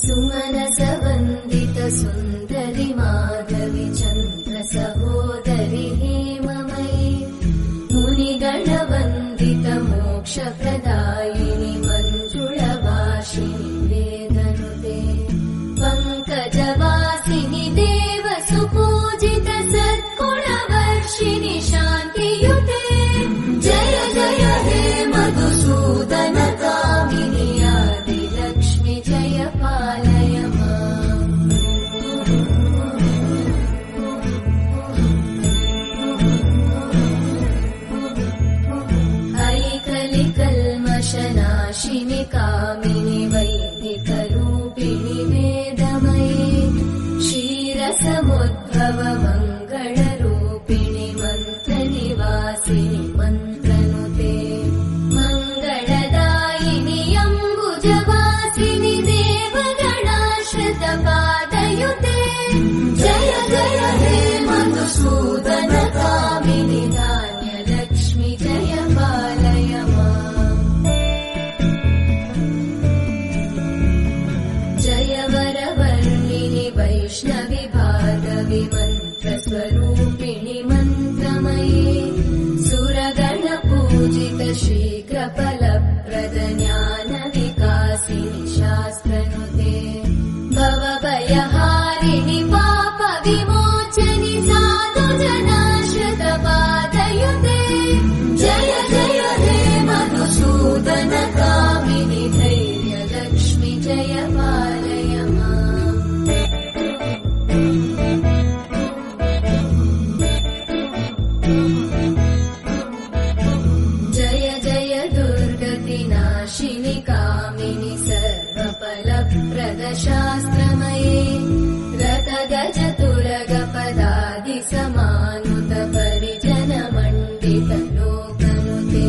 सुमनसवन्दित सुन्दरि माधवि चन्द्र सहोदरि हेममयि मुनिगणवन्दित मोक्षप्रदायिनि मञ्जुळवासिनि वेदनुते पङ्कजवासिनि देव सुपूजित सद्गुणवर्षिणि शान्तियुते जय जय हे मधुसूदन कामिनि आदिलक्ष्मि जय पालय माम् ऐकलिकल्मषनाशिनि कामिनि वैदिकरूपिणि वेदमये क्षीरसमुद्भव मङ्गलरूपिणि मन्त्रनिवासिनि मन्त्रनुते मङ्गलदायिनि अम्बुजवासिनि देवगणाश्रितपादयुते जय जय हे मधुसूदन कामिनि धान्यलक्ष्मि जय पालय माम् जय वरवर्णिनि वैष्णवि भार्गवि मन्त्रस्वरूपिणि मन्त्रमये सुरगणपूजित शीघ्रफलप्रद ज्ञानविकासिनि शास्त्रनुते भवभयहारिणि पापविमोचनि साधुजनाश्रितपादयुते जय जय हे मधुसूदन कामिनि धैर्यलक्ष्मि जय पालय माम् जय जय दुर्गतिनाशिनि कामिनि सर्वफलप्रद शास्त्रमये रतगजतुरगपदादिसमानुत परिजनमण्डित लोकनुते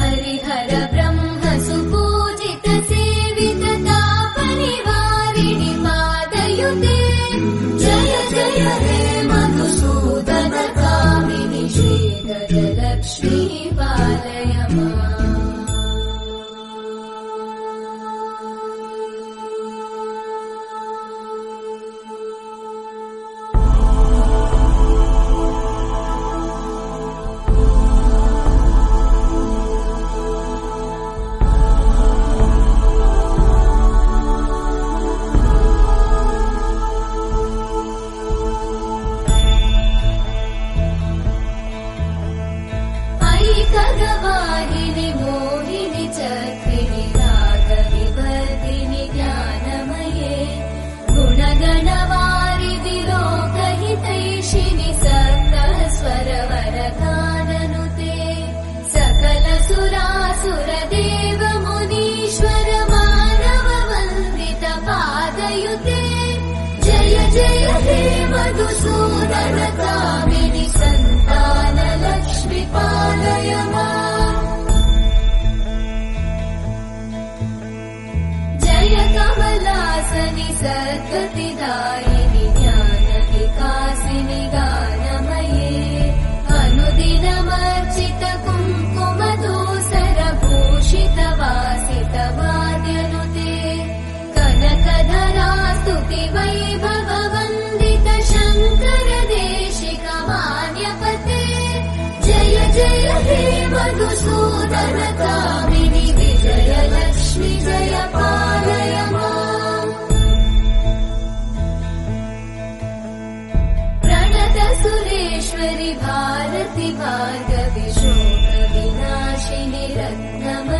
हरिहर ब्रह्म सुपूजित सेवित तापनिवारिणि पादयुते जय जय हे मधुसूदन कामिनि श्रीगजलक्ष्मी पालय माम् ऐकगवाहिनि मोहिनि चक्रिणि रागविवर्धिनि ज्ञानमये गुणगणवारिधि लोकहितैषिणि सप्तस्वरवरगाननुते सकलसुरासुरदेव मुनीश्वर मानववन्दित पादयुते जय जय हे मधुसूदन कामिनि सन्तानलक्ष्मि पालय माम् जय कमलासनि सद्गतिदायिनि ज्ञानविकासिनि गानमये अनुदिनमर्चित कुङ्कुमधूसरभूषित वासित वाद्यनुते कनकधरा स्तुति वैभववन्दित शङ्कर देशिक मान्यपते जय जय हे मधुसूदन कामिनि विजयलक्ष्मि जय पालय माम् प्रणत सुरेश्वरि भारति भार्गवि शोकविनाशिनि रत्नमयि